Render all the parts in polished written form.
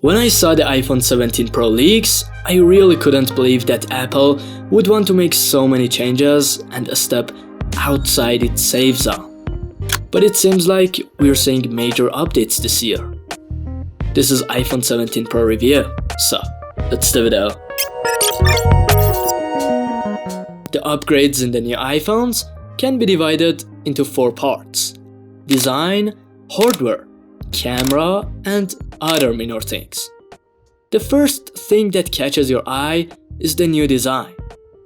When I saw the iPhone 17 Pro leaks, I really couldn't believe that Apple would want to make so many changes and a step outside its safe zone. But it seems like we're seeing major updates this year. This is iPhone 17 Pro review, so let's do it out. The upgrades in the new iPhones can be divided into 4 parts: design, hardware, camera, and other minor things. The first thing that catches your eye is the new design,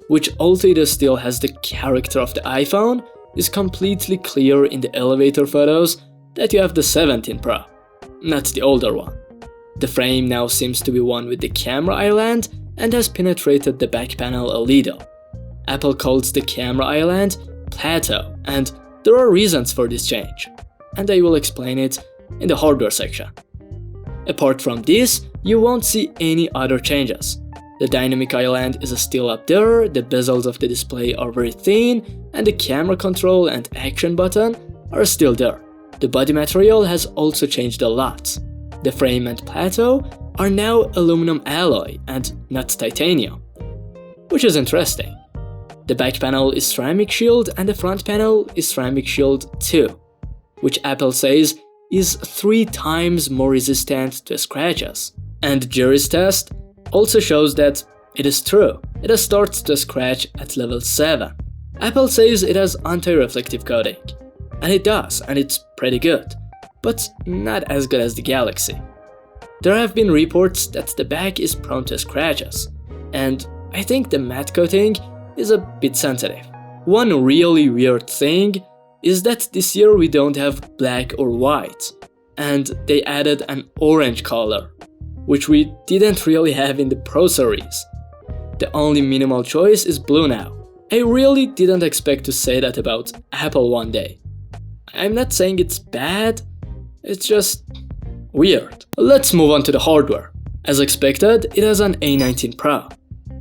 which although it still has the character of the iPhone, is completely clear in the elevator photos that you have the 17 Pro, not the older one. The frame now seems to be one with the camera island and has penetrated the back panel a little. Apple calls the camera island pleatu, and there are reasons for this change, and I will explain it in the hardware section. Apart from this, you won't see any other changes. The dynamic island is still up there, the bezels of the display are very thin, and the camera control and action button are still there. The body material has also changed a lot. The frame and plateau are now aluminum alloy and not titanium, which is interesting. The back panel is ceramic shield and the front panel is ceramic shield too, which Apple says is 3 times more resistant to scratches. And Jerry's test also shows that it is true. It starts to scratch at level 7. Apple says it has anti-reflective coating, and it does, and it's pretty good, but not as good as the Galaxy. There have been reports that the back is prone to scratches, and I think the matte coating is a bit sensitive. One really weird thing is that this year we don't have black or white, and they added an orange color, which we didn't really have in the Pro series. The only minimal choice is blue now. I really didn't expect to say that about Apple one day. I'm not saying it's bad, it's just weird. Let's move on to the hardware. As expected, it has an A19 Pro.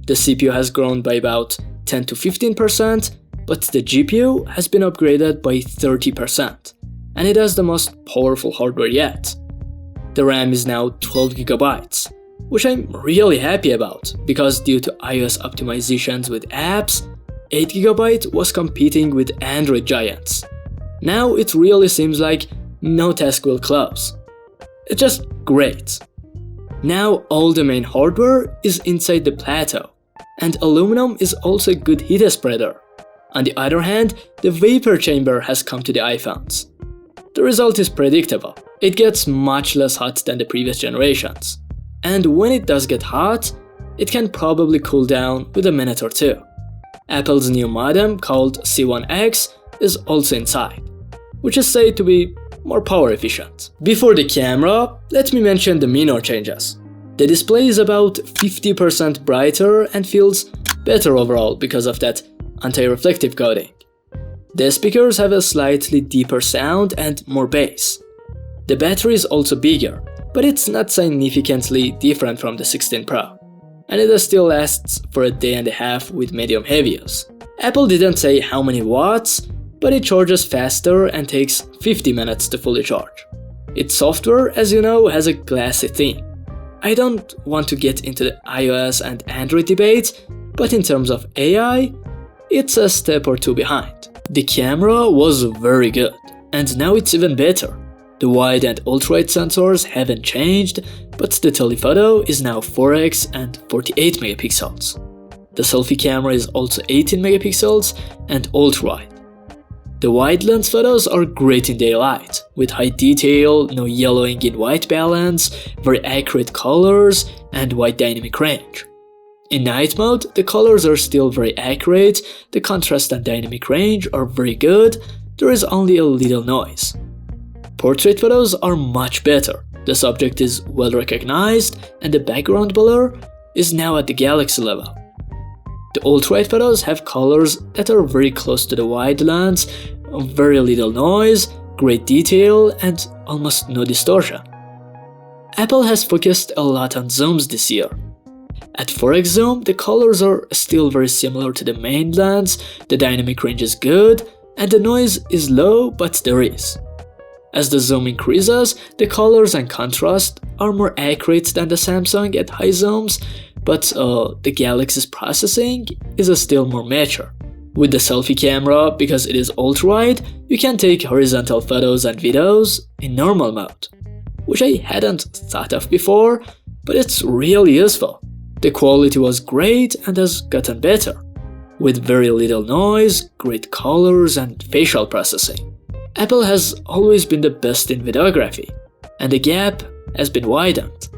The CPU has grown by about 10 to 15%, but the GPU has been upgraded by 30%, and it has the most powerful hardware yet. The RAM is now 12GB, which I'm really happy about, because due to iOS optimizations with apps, 8GB was competing with Android giants. Now it really seems like no task will close. It's just great. Now all the main hardware is inside the plateau, and aluminum is also a good heat spreader. On the other hand, the vapor chamber has come to the iPhones. The result is predictable. It gets much less hot than the previous generations. And when it does get hot, it can probably cool down with a minute or 2. Apple's new modem called C1X is also inside, which is said to be more power efficient. Before the camera, let me mention the minor changes. The display is about 50% brighter and feels better overall because of that anti-reflective coating. The speakers have a slightly deeper sound and more bass. The battery is also bigger, but it's not significantly different from the 16 Pro, and it still lasts for a day and a half with medium-heavy use. Apple didn't say how many watts, but it charges faster and takes 50 minutes to fully charge. Its software, as you know, has a glassy theme. I don't want to get into the iOS and Android debate, but in terms of AI, it's a step or 2 behind. The camera was very good, and now it's even better. The wide and ultra-wide sensors haven't changed, but the telephoto is now 4x and 48 megapixels. The selfie camera is also 18 megapixels and ultra-wide. The wide lens photos are great in daylight, with high detail, no yellowing in white balance, very accurate colors, and wide dynamic range. In night mode, the colors are still very accurate, the contrast and dynamic range are very good, there is only a little noise. Portrait photos are much better, the subject is well recognized, and the background blur is now at the Galaxy level. The ultra-wide photos have colors that are very close to the wide lens, very little noise, great detail, and almost no distortion. Apple has focused a lot on zooms this year. At 4x zoom, the colors are still very similar to the main lens, the dynamic range is good, and the noise is low, but there is. As the zoom increases, the colors and contrast are more accurate than the Samsung at high zooms, but the Galaxy's processing is still more mature. With the selfie camera, because it is ultra-wide, you can take horizontal photos and videos in normal mode, which I hadn't thought of before, but it's really useful. The quality was great and has gotten better, with very little noise, great colors, and facial processing. Apple has always been the best in videography, and the gap has been widened.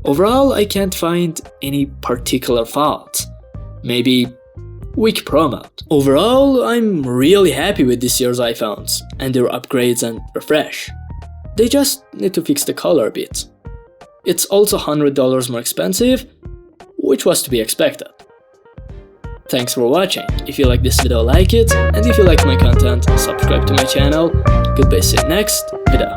Overall, I can't find any particular fault. Maybe weak Pro mode. Overall, I'm really happy with this year's iPhones and their upgrades and refresh. They just need to fix the color a bit. It's also $100 more expensive, which was to be expected. Thanks for watching. If you like this video, like it, and if you like my content, subscribe to my channel. Goodbye, see you next video.